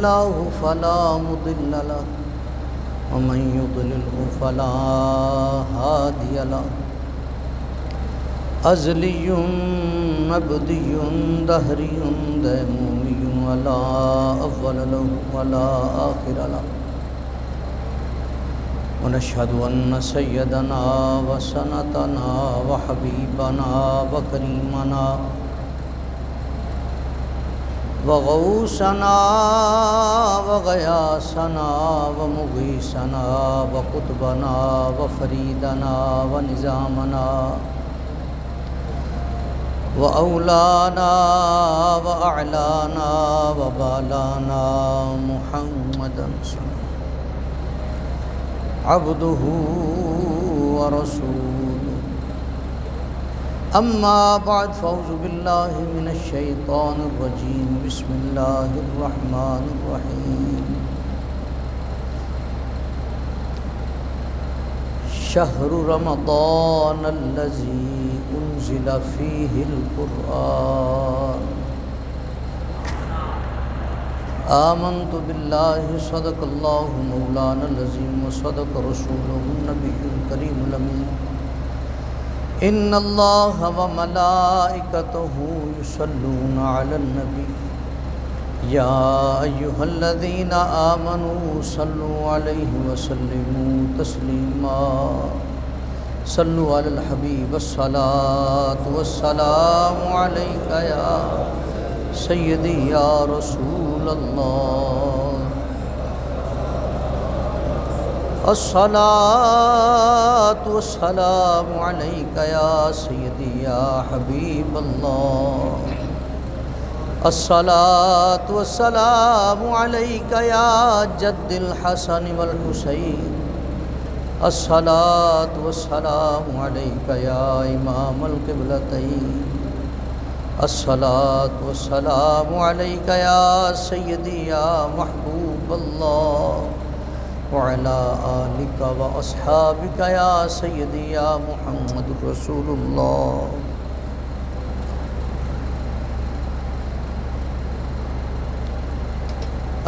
الله فلا مضل له ومن يضلله فلا هادي له أزلي أبدي دهري ديمومي ولا أول له ولا آخر له ونشهد أن سيدنا وسندنا وحبيبنا وكريمنا وغوثنا وغياثنا ومغيثنا وقطبنا وفريدنا ونظامنا وأولانا وأعلانا وبالانا محمدا عبده ورسوله أما بعد فأعوذ بالله من الشيطان الرجيم بسم الله الرحمن الرحيم شهر رمضان الذي أنزل فيه القرآن آمنت بالله صدق الله مولانا العظيم وصدق رسوله النبي الكريم الأمين إن الله وملائكته يصلون على النبي يا أيها الذين آمنوا صلوا عليه وسلموا تسليما صلوا على الحبيب الصلاة والسلام عليك يا سيدي يا رسول الله الصلاة والسلام عليك يا سيدي يا حبيب الله الصلاة والسلام عليك يا جد الحسن والحسين الصلاة والسلام عليك يا إمام القبلتين الصلاة والسلام عليك يا سيدي يا محبوب الله وعلى آلك وأصحابك يا سيدي يا محمد رسول الله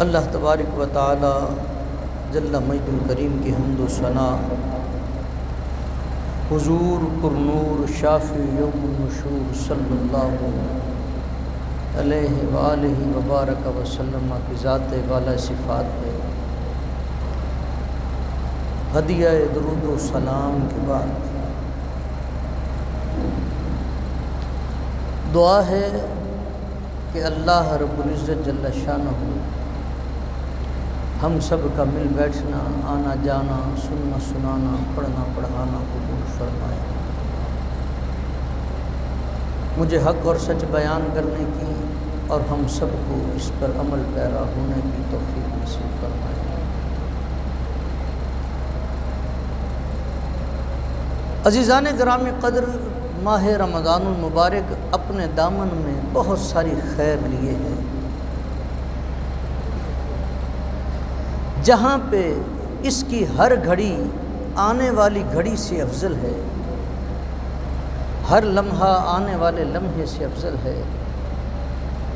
اللہ تبارک و تعالی جل مجد الکریم کی حمد و ثنا حضور پر نور شافی یوم النشور صلی اللہ علیہ وآلہ وبارک وسلم کی ذات والا صفات پہ ہدیہ درود و سلام کے بعد دعا ہے کہ اللہ رب العزت جل شانہ ہم سب کا مل بیٹھنا، آنا جانا، سننا سنانا، پڑھنا پڑھانا قبول فرمائے، مجھے حق اور سچ بیان کرنے کی اور ہم سب کو اس پر عمل پیرا ہونے کی توفیق نصیب فرمائے۔ عزیزان گرامی قدر، ماہ رمضان المبارک اپنے دامن میں بہت ساری خیر لیے ہیں، جہاں پہ اس کی ہر گھڑی آنے والی گھڑی سے افضل ہے، ہر لمحہ آنے والے لمحے سے افضل ہے،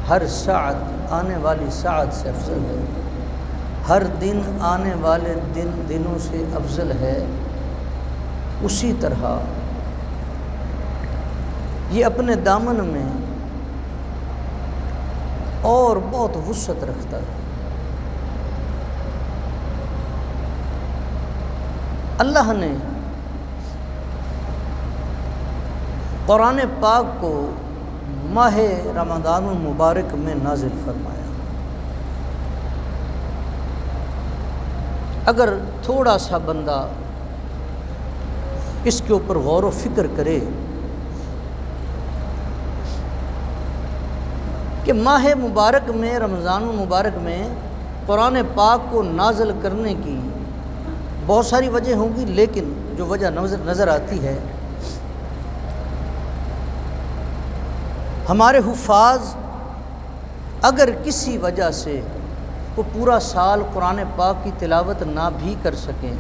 ہر ساعت آنے والی ساعت سے افضل ہے، ہر دن آنے والے دنوں سے افضل ہے، اسی طرح یہ اپنے دامن میں اور بہت وسعت رکھتا ہے۔ اللہ نے قرآن پاک کو ماہ رمضان المبارک میں نازل فرمایا۔ اگر تھوڑا سا بندہ اس کے اوپر غور و فکر کرے کہ ماہ مبارک میں، رمضان المبارک میں قرآن پاک کو نازل کرنے کی بہت ساری وجہ ہوں گی، لیکن جو وجہ نظر آتی ہے، ہمارے حفاظ اگر کسی وجہ سے وہ پورا سال قرآن پاک کی تلاوت نہ بھی کر سکیں،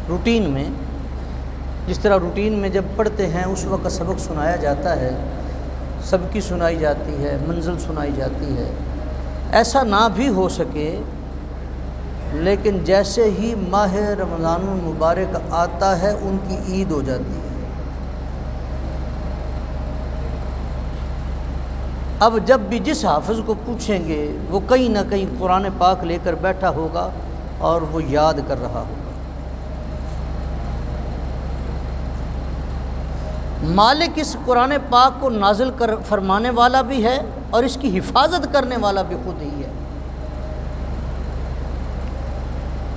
روٹین میں جس طرح روٹین میں جب پڑھتے ہیں اس وقت سبق سنایا جاتا ہے، سب کی سنائی جاتی ہے، منزل سنائی جاتی ہے، ایسا نہ بھی ہو سکے، لیکن جیسے ہی ماہ رمضان المبارک آتا ہے ان کی عید ہو جاتی ہے۔ اب جب بھی جس حافظ کو پوچھیں گے وہ کہیں نہ کہیں قرآن پاک لے کر بیٹھا ہوگا اور وہ یاد کر رہا ہوگا۔ مالک اس قرآن پاک کو نازل فرمانے والا بھی ہے اور اس کی حفاظت کرنے والا بھی خود ہی ہے۔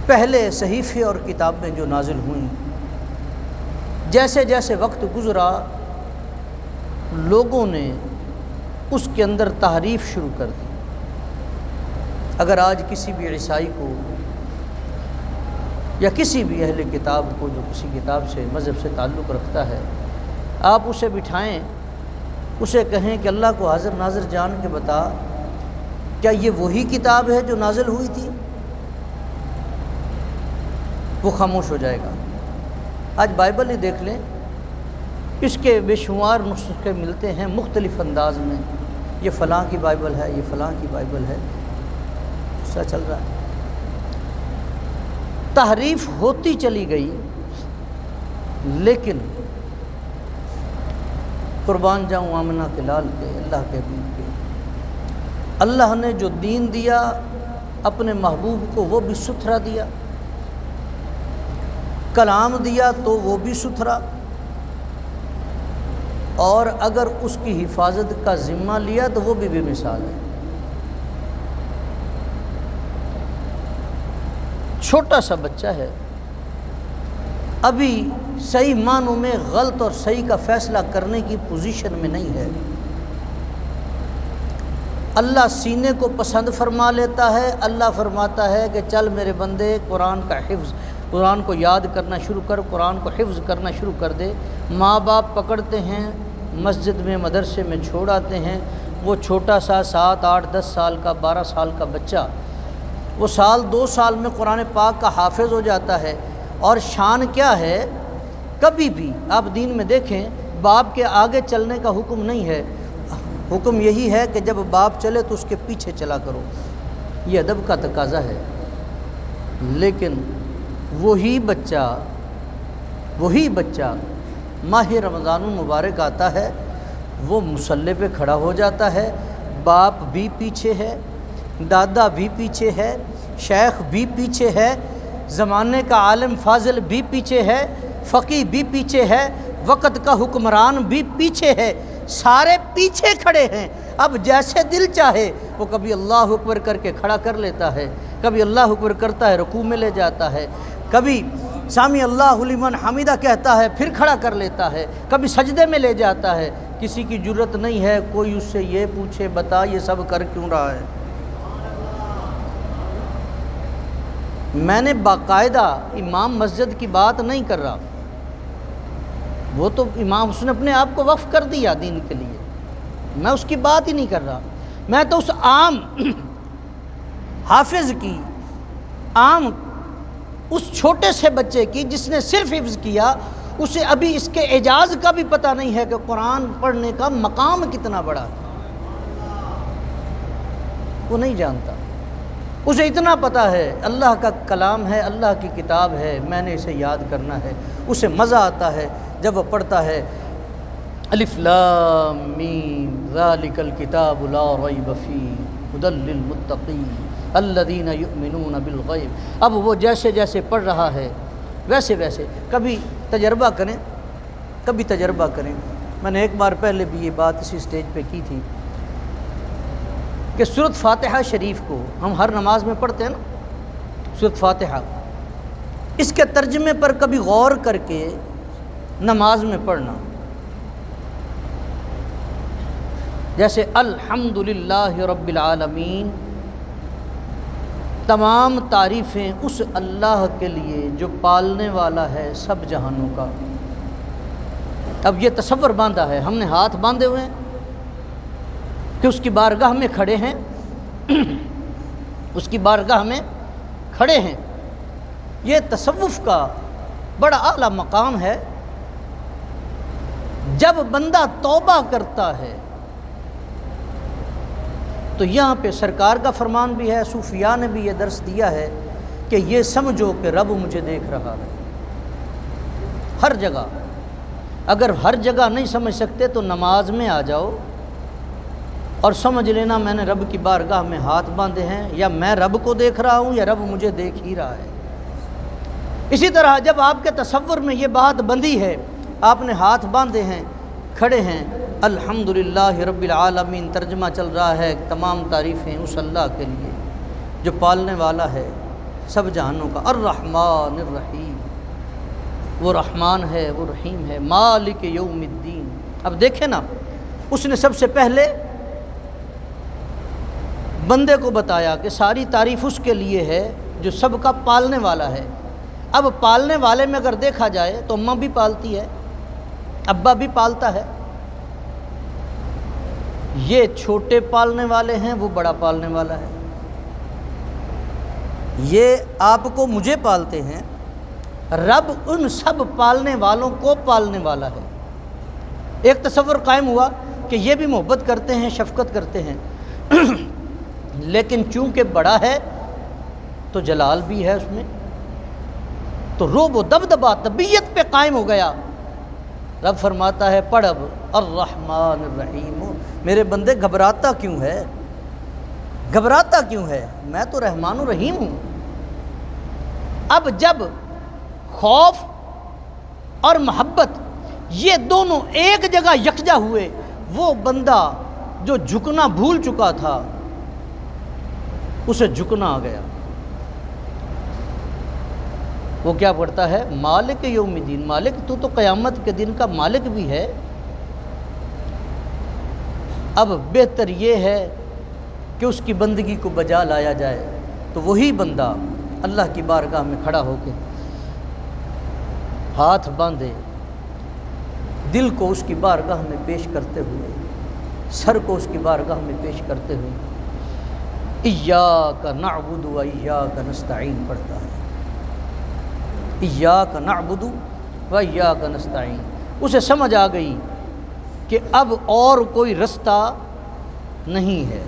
پہلے صحیفے اور کتابیں جو نازل ہوئیں، جیسے جیسے وقت گزرا لوگوں نے اس کے اندر تحریف شروع کر دی۔ اگر آج کسی بھی عیسائی کو یا کسی بھی اہل کتاب کو جو کسی کتاب سے مذہب سے تعلق رکھتا ہے، آپ اسے بٹھائیں، اسے کہیں کہ اللہ کو حاضر ناظر جان کے بتا، کیا یہ وہی کتاب ہے جو نازل ہوئی تھی؟ وہ خاموش ہو جائے گا۔ آج بائبل ہی دیکھ لیں، اس کے بے شمار نسخے ملتے ہیں مختلف انداز میں، یہ فلاں کی بائبل ہے، یہ فلاں کی بائبل ہے، ایسا چل رہا ہے۔ تحریف ہوتی چلی گئی، لیکن قربان جاؤں آمنہ کے لال کے، اللہ کے حبیب کے، اللہ نے جو دین دیا اپنے محبوب کو وہ بھی ستھرا دیا، کلام دیا تو وہ بھی ستھرا، اور اگر اس کی حفاظت کا ذمہ لیا تو وہ بھی بے مثال ہے۔ چھوٹا سا بچہ ہے، ابھی صحیح معنوں میں غلط اور صحیح کا فیصلہ کرنے کی پوزیشن میں نہیں ہے۔ اللہ سینے کو پسند فرما لیتا ہے، اللہ فرماتا ہے کہ چل میرے بندے قرآن کا حفظ، قرآن کو یاد کرنا شروع کر، قرآن کو حفظ کرنا شروع کر دے۔ ماں باپ پکڑتے ہیں، مسجد میں مدرسے میں چھوڑ آتے ہیں، وہ چھوٹا سا 7 8 10 سال کا 12 سال کا بچہ وہ سال 2 سال میں قرآن پاک کا حافظ ہو جاتا ہے۔ اور شان کیا ہے، کبھی بھی آپ دین میں دیکھیں باپ کے آگے چلنے کا حکم نہیں ہے، حکم یہی ہے کہ جب باپ چلے تو اس کے پیچھے چلا کرو، یہ ادب کا تقاضا ہے۔ لیکن وہی بچہ ماہ رمضان المبارک آتا ہے، وہ مصلی پہ کھڑا ہو جاتا ہے، باپ بھی پیچھے ہے، دادا بھی پیچھے ہے، شیخ بھی پیچھے ہے، زمانے کا عالم فاضل بھی پیچھے ہے، فقی بھی پیچھے ہے، وقت کا حکمران بھی پیچھے ہے، سارے پیچھے کھڑے ہیں۔ اب جیسے دل چاہے وہ کبھی اللہ اکبر کر کے کھڑا کر لیتا ہے، کبھی اللہ اکبر کرتا ہے رکوع میں لے جاتا ہے، کبھی سامی اللہ لمن حمیدہ کہتا ہے پھر کھڑا کر لیتا ہے، کبھی سجدے میں لے جاتا ہے۔ کسی کی جرت نہیں ہے کوئی اس سے یہ پوچھے بتا یہ سب کر کیوں رہا ہے۔ میں نے باقاعدہ امام مسجد کی بات نہیں کر رہا، وہ تو امام اس نے اپنے آپ کو وقف کر دیا دین کے لیے، میں اس کی بات ہی نہیں کر رہا۔ میں تو اس عام حافظ کی، عام اس چھوٹے سے بچے کی جس نے صرف حفظ کیا، اسے ابھی اس کے اعجاز کا بھی پتہ نہیں ہے کہ قرآن پڑھنے کا مقام کتنا بڑا ہے، وہ نہیں جانتا۔ اسے اتنا پتہ ہے اللہ کا کلام ہے، اللہ کی کتاب ہے، میں نے اسے یاد کرنا ہے، اسے مزہ آتا ہے جب وہ پڑھتا ہے الف لام میم ذالک الکتاب لا ریب فیہ ھدی للمتقین الذین یؤمنون بالغیب۔ اب وہ جیسے جیسے پڑھ رہا ہے ویسے ویسے، کبھی تجربہ کریں۔ میں نے ایک بار پہلے بھی یہ بات اسی سٹیج پہ کی تھی کہ سورۃ فاتحہ شریف کو ہم ہر نماز میں پڑھتے ہیں نا، سورۃ فاتحہ، اس کے ترجمے پر کبھی غور کر کے نماز میں پڑھنا، جیسے الحمدللہ رب العالمین، تمام تعریفیں اس اللہ کے لیے جو پالنے والا ہے سب جہانوں کا۔ اب یہ تصور باندھا ہے، ہم نے ہاتھ باندھے ہوئے ہیں کہ اس کی بارگاہ میں کھڑے ہیں، اس کی بارگاہ میں کھڑے ہیں۔ یہ تصوف کا بڑا اعلیٰ مقام ہے۔ جب بندہ توبہ کرتا ہے تو یہاں پہ سرکار کا فرمان بھی ہے، صوفیاء نے بھی یہ درس دیا ہے کہ یہ سمجھو کہ رب مجھے دیکھ رہا ہے ہر جگہ۔ اگر ہر جگہ نہیں سمجھ سکتے تو نماز میں آ جاؤ اور سمجھ لینا میں نے رب کی بارگاہ میں ہاتھ باندھے ہیں، یا میں رب کو دیکھ رہا ہوں یا رب مجھے دیکھ ہی رہا ہے۔ اسی طرح جب آپ کے تصور میں یہ بات بندھی ہے، آپ نے ہاتھ باندھے ہیں، کھڑے ہیں، الحمدللہ رب العالمین ترجمہ چل رہا ہے، تمام تعریفیں اس اللہ کے لیے جو پالنے والا ہے سب جہانوں کا، الرحمن الرحیم، وہ رحمان ہے، وہ رحیم ہے، مالک یوم الدین۔ اب دیکھیں نا، اس نے سب سے پہلے بندے کو بتایا کہ ساری تعریف اس کے لیے ہے جو سب کا پالنے والا ہے۔ اب پالنے والے میں اگر دیکھا جائے تو اماں بھی پالتی ہے، ابا بھی پالتا ہے، یہ چھوٹے پالنے والے ہیں، وہ بڑا پالنے والا ہے، یہ آپ کو مجھے پالتے ہیں، رب ان سب پالنے والوں کو پالنے والا ہے۔ ایک تصور قائم ہوا کہ یہ بھی محبت کرتے ہیں، شفقت کرتے ہیں، لیکن چونکہ بڑا ہے تو جلال بھی ہے اس میں، تو روب و دبدبا طبیعت پہ قائم ہو گیا۔ رب فرماتا ہے پڑھ اب الرحمن الرحیم، میرے بندے گھبراتا کیوں ہے، گھبراتا کیوں ہے، میں تو رحمان الرحیم ہوں۔ اب جب خوف اور محبت یہ دونوں ایک جگہ یکجا ہوئے، وہ بندہ جو جھکنا بھول چکا تھا اسے جھکنا آ گیا۔ وہ کیا پڑھتا ہے، مالک یوم الدین، مالک تو قیامت کے دن کا مالک بھی ہے۔ اب بہتر یہ ہے کہ اس کی بندگی کو بجا لایا جائے، تو وہی بندہ اللہ کی بارگاہ میں کھڑا ہو کے ہاتھ باندھے، دل کو اس کی بارگاہ میں پیش کرتے ہوئے، سر کو اس کی بارگاہ میں پیش کرتے ہوئے ایاک نعبد و ایاک نستعین پڑھتا ہے، ایاک نعبد و ایاک نستعین۔ اسے سمجھ آ گئی کہ اب اور کوئی رستہ نہیں ہے،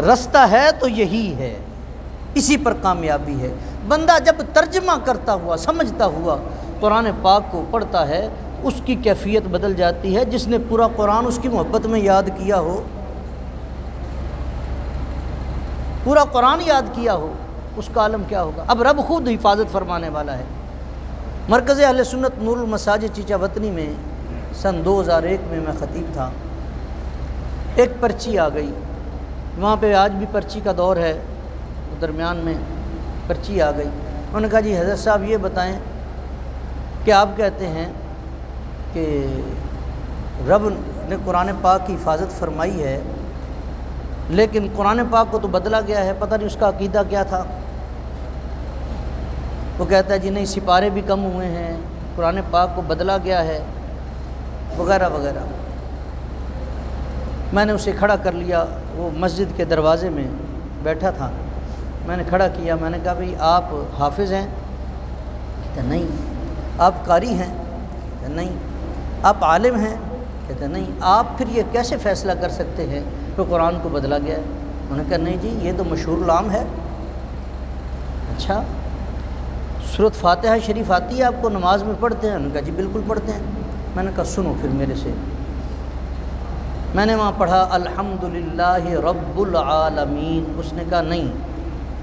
رستہ ہے تو یہی ہے، اسی پر کامیابی ہے۔ بندہ جب ترجمہ کرتا ہوا، سمجھتا ہوا قرآن پاک کو پڑھتا ہے، اس کی کیفیت بدل جاتی ہے۔ جس نے پورا قرآن اس کی محبت میں یاد کیا ہو، پورا قرآن یاد کیا ہو، اس کا عالم کیا ہوگا۔ اب رب خود حفاظت فرمانے والا ہے۔ مرکز اہل سنت نور المساجد چیچا وطنی میں سن 2001 میں میں خطیب تھا، ایک پرچی آ گئی، وہاں پہ آج بھی پرچی کا دور ہے، درمیان میں پرچی آ گئی۔ انہوں نے کہا جی حضرت صاحب یہ بتائیں کہ آپ کہتے ہیں کہ رب نے قرآن پاک کی حفاظت فرمائی ہے، لیکن قرآن پاک کو تو بدلا گیا ہے، پتہ نہیں اس کا عقیدہ کیا تھا۔ وہ کہتا ہے جی نہیں، سپارے بھی کم ہوئے ہیں، قرآن پاک کو بدلا گیا ہے، وغیرہ وغیرہ۔ میں نے اسے کھڑا کر لیا، وہ مسجد کے دروازے میں بیٹھا تھا، میں نے کھڑا کیا، میں نے کہا بھئی آپ حافظ ہیں؟ کہتے نہیں۔ آپ قاری ہیں؟ کہتے نہیں۔ آپ عالم ہیں؟ کہتے نہیں۔ آپ پھر یہ کیسے فیصلہ کر سکتے ہیں کہ قرآن کو بدلا گیا ہے؟ انہوں نے کہا نہیں جی، یہ تو مشہور لام ہے۔ اچھا، سورۃ فاتحہ شریف آتی ہے آپ کو، نماز میں پڑھتے ہیں؟ انہوں نے کہا جی بالکل پڑھتے ہیں۔ میں نے کہا سنو پھر میرے سے۔ میں نے وہاں پڑھا الحمدللہ رب العالمین، اس نے کہا نہیں،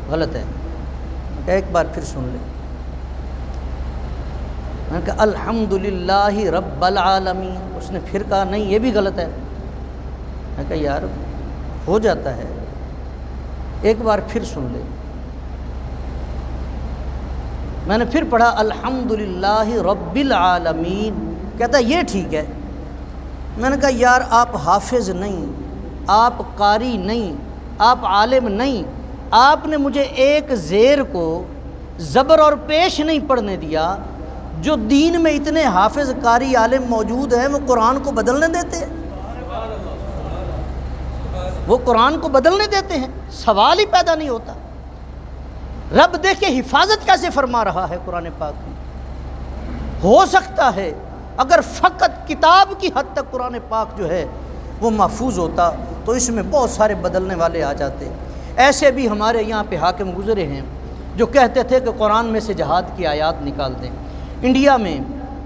غلط ہے۔ میں کہا ایک بار پھر سن لے۔ میں نے کہا الحمدللہ رب العالمین، اس نے پھر کہا نہیں یہ بھی غلط ہے۔ میں کہا یار ہو جاتا ہے، ایک بار پھر سن لے۔ میں نے پھر پڑھا الحمدللہ رب العالمین، کہتا ہے یہ ٹھیک ہے۔ میں نے کہا یار آپ حافظ نہیں، آپ قاری نہیں، آپ عالم نہیں، آپ نے مجھے ایک زیر کو زبر اور پیش نہیں پڑھنے دیا۔ جو دین میں اتنے حافظ قاری عالم موجود ہیں وہ قرآن کو بدلنے دیتے ہیں؟ وہ قرآن کو بدلنے دیتے ہیں؟ سوال ہی پیدا نہیں ہوتا۔ رب دیکھے حفاظت کیسے فرما رہا ہے قرآن پاک کی۔ ہو سکتا ہے اگر فقط کتاب کی حد تک قرآن پاک جو ہے وہ محفوظ ہوتا تو اس میں بہت سارے بدلنے والے آ جاتے۔ ایسے بھی ہمارے یہاں پہ حاکم گزرے ہیں جو کہتے تھے کہ قرآن میں سے جہاد کی آیات نکال دیں۔ انڈیا میں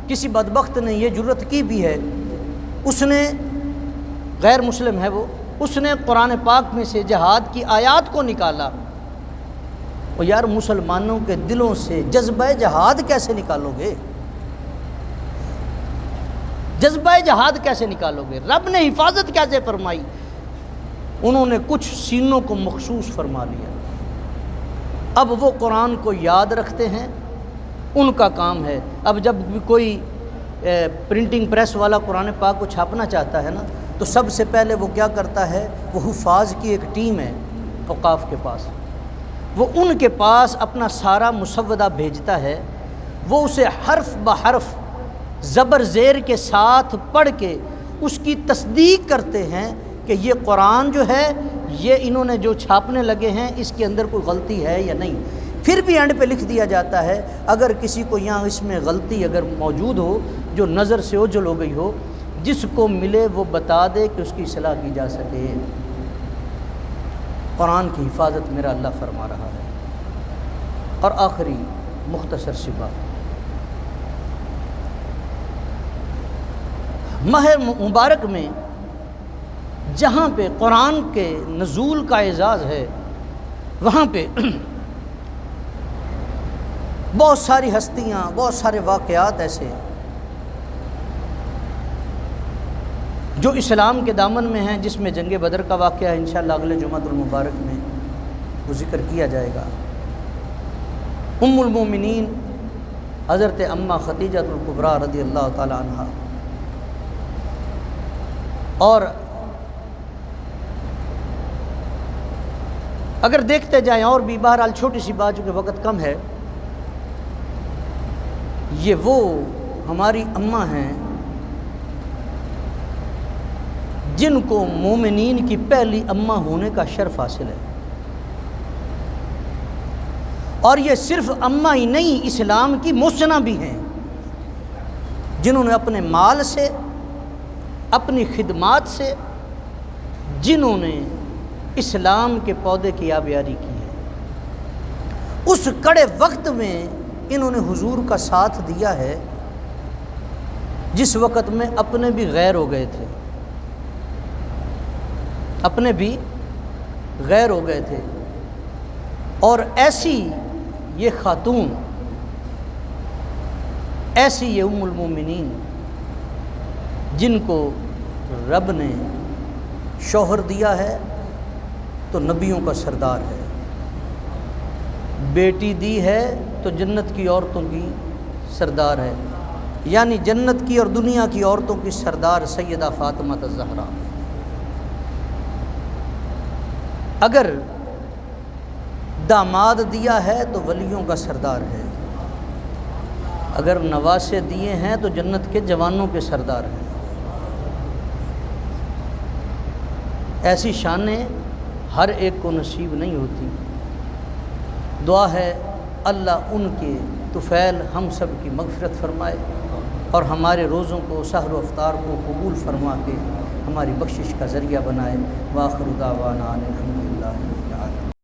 کسی بدبخت نے یہ جرت کی بھی ہے، اس نے، غیر مسلم ہے وہ، اس نے قرآن پاک میں سے جہاد کی آیات کو نکالا۔ اور یار مسلمانوں کے دلوں سے جذبہ جہاد کیسے نکالو گے؟ جذبہ جہاد کیسے نکالو گے؟ رب نے حفاظت کیسے فرمائی؟ انہوں نے کچھ سینوں کو مخصوص فرما لیا۔ اب وہ قرآن کو یاد رکھتے ہیں، ان کا کام ہے۔ اب جب بھی کوئی پرنٹنگ پریس والا قرآن پاک کو چھاپنا چاہتا ہے نا، تو سب سے پہلے وہ کیا کرتا ہے، وہ حفاظ کی ایک ٹیم ہے اوقاف کے پاس، وہ ان کے پاس اپنا سارا مسودہ بھیجتا ہے، وہ اسے حرف بحرف زبر زیر کے ساتھ پڑھ کے اس کی تصدیق کرتے ہیں کہ یہ قرآن جو ہے، یہ انہوں نے جو چھاپنے لگے ہیں اس کے اندر کوئی غلطی ہے یا نہیں۔ پھر بھی اینڈ پہ لکھ دیا جاتا ہے اگر کسی کو یہاں اس میں غلطی اگر موجود ہو جو نظر سے اوجھل ہو گئی ہو، جس کو ملے وہ بتا دے کہ اس کی اصلاح کی جا سکے۔ قرآن کی حفاظت میرا اللہ فرما رہا ہے۔ اور آخری مختصر سی بات، ماہ مبارک میں جہاں پہ قرآن کے نزول کا اعزاز ہے، وہاں پہ بہت ساری ہستیاں، بہت سارے واقعات ایسے جو اسلام کے دامن میں ہیں، جس میں جنگ بدر کا واقعہ ہے، انشاءاللہ اگلے جمعۃ المبارک میں وہ ذکر کیا جائے گا۔ ام المومنین حضرت اماں خدیجہ الکبریٰ رضی اللہ تعالی عنہا، اور اگر دیکھتے جائیں اور بھی، بہرحال چھوٹی سی بات چونکہ وقت کم ہے، یہ وہ ہماری اماں ہیں جن کو مومنین کی پہلی اماں ہونے کا شرف حاصل ہے۔ اور یہ صرف اماں ہی نہیں، اسلام کی محسنہ بھی ہیں، جنہوں نے اپنے مال سے، اپنی خدمات سے، جنہوں نے اسلام کے پودے کی آبیاری کی ہے۔ اس کڑے وقت میں انہوں نے حضور کا ساتھ دیا ہے جس وقت میں اپنے بھی غیر ہو گئے تھے، اپنے بھی غیر ہو گئے تھے۔ اور ایسی یہ خاتون، ایسی یہ ام المومنین جن کو رب نے شوہر دیا ہے تو نبیوں کا سردار ہے، بیٹی دی ہے تو جنت کی عورتوں کی سردار ہے، یعنی جنت کی اور دنیا کی عورتوں کی سردار سیدہ فاطمہ الزہرا۔ اگر داماد دیا ہے تو ولیوں کا سردار ہے، اگر نواسے دیے ہیں تو جنت کے جوانوں کے سردار ہیں۔ ایسی شانیں ہر ایک کو نصیب نہیں ہوتی۔ دعا ہے اللہ ان کے طفیل ہم سب کی مغفرت فرمائے اور ہمارے روزوں کو، سحر و افطار کو قبول فرما کے ہماری بخشش کا ذریعہ بنائے۔ وآخر دعوانا ان الحمد للہ۔